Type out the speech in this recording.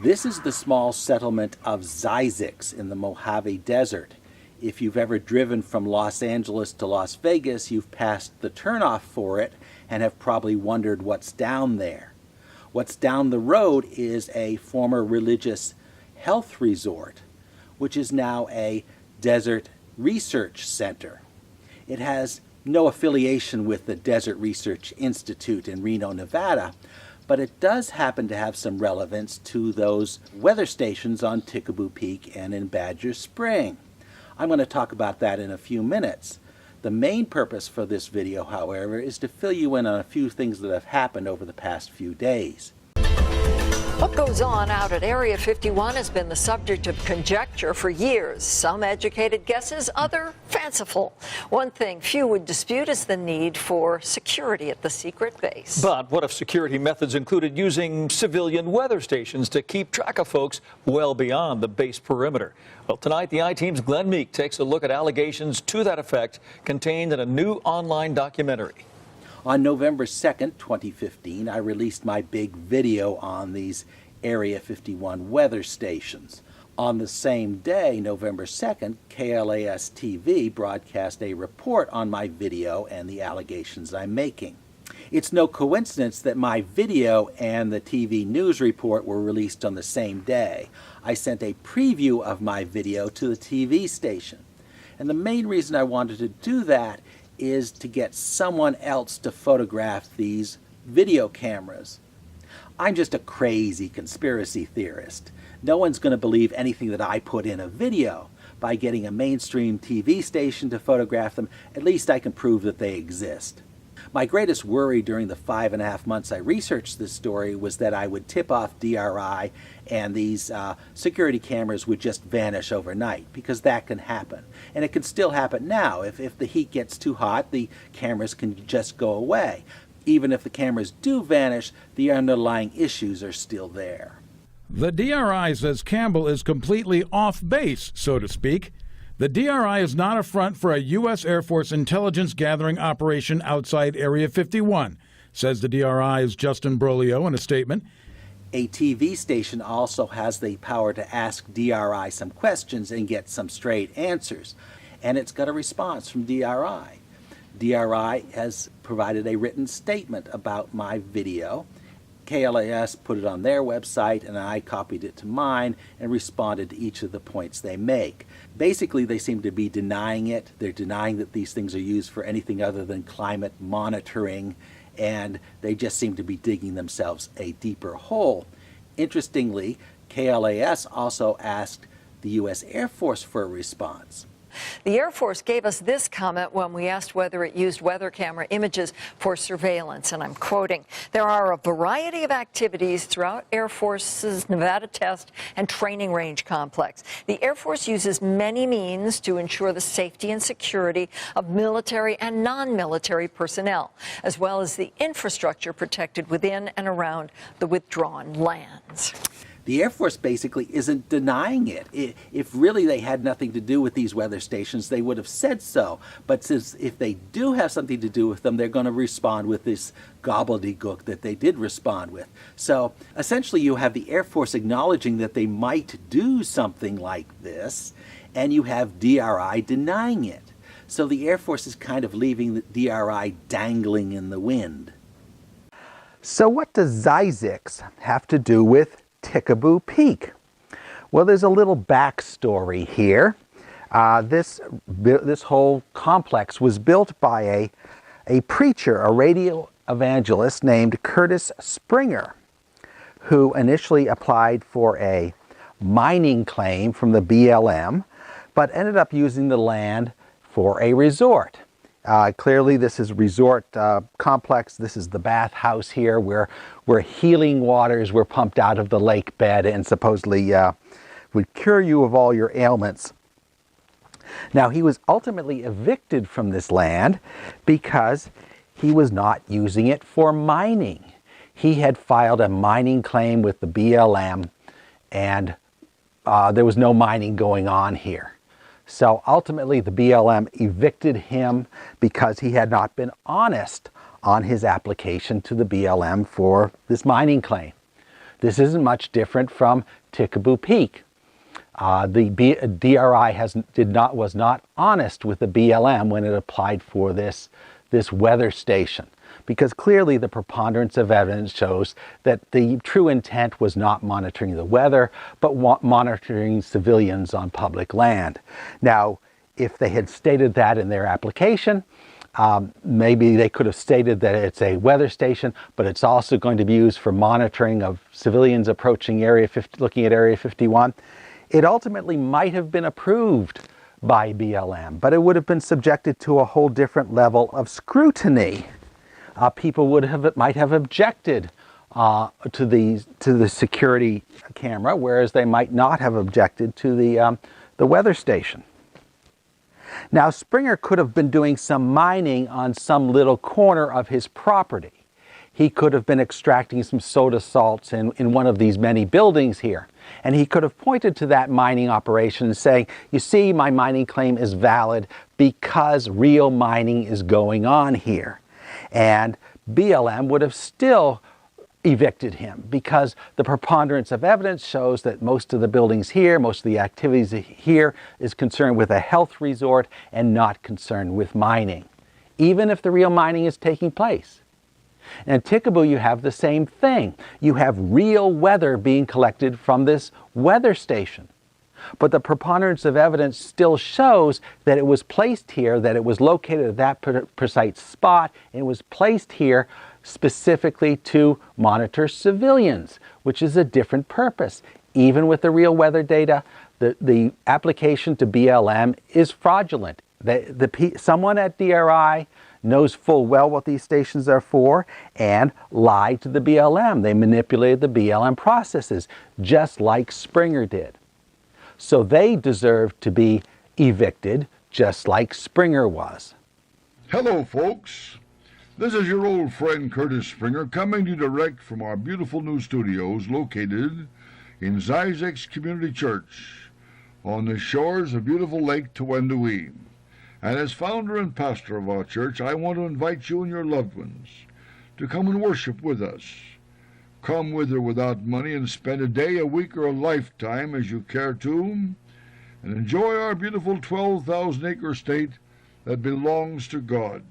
This is the small settlement of Zzyzx in the Mojave Desert. If you've ever driven from Los Angeles to Las Vegas, you've passed the turnoff for it and have probably wondered what's down there. What's down the road is a former religious health resort, which is now a desert research center. It has no affiliation with the Desert Research Institute in Reno, Nevada, but it does happen to have some relevance to those weather stations on Tickaboo Peak and in Badger Spring. I'm going to talk about that in a few minutes. The main purpose for this video, however, is to fill you in on a few things that have happened over the past few days. What goes on out at Area 51 has been the subject of conjecture for years. Some educated guesses, other fanciful. One thing few would dispute is the need for security at the secret base. But what if security methods included using civilian weather stations to keep track of folks well beyond the base perimeter? Well, tonight the I-Team's Glenn Meek takes a look at allegations to that effect contained in a new online documentary. On November 2nd, 2015, I released my big video on these Area 51 weather stations. On the same day, November 2nd, KLAS TV broadcast a report on my video and the allegations I'm making. It's no coincidence that my video and the TV news report were released on the same day. I sent a preview of my video to the TV station. And the main reason I wanted to do that is to get someone else to photograph these video cameras. I'm just a crazy conspiracy theorist. No one's going to believe anything that I put in a video. By getting a mainstream TV station to photograph them, at least I can prove that they exist. My greatest worry during the 5.5 months I researched this story was that I would tip off DRI and these security cameras would just vanish overnight, because that can happen. And it can still happen now. If the heat gets too hot, the cameras can just go away. Even if the cameras do vanish, the underlying issues are still there. The DRI says Campbell is completely off base, so to speak. The DRI is not a front for a U.S. Air Force intelligence gathering operation outside Area 51, says the DRI's Justin Brolio in a statement. A TV station also has the power to ask DRI some questions and get some straight answers. And it's got a response from DRI. DRI has provided a written statement about my video. KLAS put it on their website, and I copied it to mine and responded to each of the points they make. Basically, they seem to be denying it. They're denying that these things are used for anything other than climate monitoring, and they just seem to be digging themselves a deeper hole. Interestingly, KLAS also asked the U.S. Air Force for a response. The Air Force gave us this comment when we asked whether it used weather camera images for surveillance, and I'm quoting, "There are a variety of activities throughout Air Force's Nevada Test and Training Range complex. The Air Force uses many means to ensure the safety and security of military and non-military personnel, as well as the infrastructure protected within and around the withdrawn lands." The Air Force basically isn't denying it. If really they had nothing to do with these weather stations, they would have said so. But since if they do have something to do with them, they're going to respond with this gobbledygook that they did respond with. So essentially you have the Air Force acknowledging that they might do something like this, and you have DRI denying it. So the Air Force is kind of leaving the DRI dangling in the wind. So what does Zzyzx have to do with Tickaboo Peak? Well, there's a little backstory here. This whole complex was built by a preacher, a radio evangelist named Curtis Springer, who initially applied for a mining claim from the BLM, but ended up using the land for a resort. Clearly this is a resort complex. This is the bathhouse here where healing waters were pumped out of the lake bed and supposedly would cure you of all your ailments. Now, he was ultimately evicted from this land because he was not using it for mining. He had filed a mining claim with the BLM, and there was no mining going on here. So ultimately the BLM evicted him because he had not been honest on his application to the BLM for this mining claim. This isn't much different from Tickaboo Peak. The DRI was not honest with the BLM when it applied for this weather station, because clearly the preponderance of evidence shows that the true intent was not monitoring the weather, but monitoring civilians on public land. Now, if they had stated that in their application, maybe they could have stated that it's a weather station, but it's also going to be used for monitoring of civilians approaching looking at Area 51. It ultimately might have been approved by BLM, but it would have been subjected to a whole different level of scrutiny. People might have objected to the security camera, whereas they might not have objected to the weather station. Now, Springer could have been doing some mining on some little corner of his property. He could have been extracting some soda salts in one of these many buildings here. And he could have pointed to that mining operation saying, you see, my mining claim is valid because real mining is going on here. And BLM would have still evicted him because the preponderance of evidence shows that most of the buildings here, most of the activities here is concerned with a health resort and not concerned with mining, even if the real mining is taking place. And in Tickaboo, you have the same thing. You have real weather being collected from this weather station. But the preponderance of evidence still shows that it was placed here, that it was located at that precise spot, and it was placed here specifically to monitor civilians, which is a different purpose. Even with the real weather data, the application to BLM is fraudulent. Someone at DRI knows full well what these stations are for and lied to the BLM. They manipulated the BLM processes, just like Springer did. So they deserve to be evicted, just like Springer was. Hello, folks. This is your old friend Curtis Springer coming to you direct from our beautiful new studios located in Zzyzx Community Church on the shores of beautiful Lake Tewendowee. And as founder and pastor of our church, I want to invite you and your loved ones to come and worship with us. Come with or without money and spend a day, a week, or a lifetime as you care to, and enjoy our beautiful 12,000-acre state that belongs to God.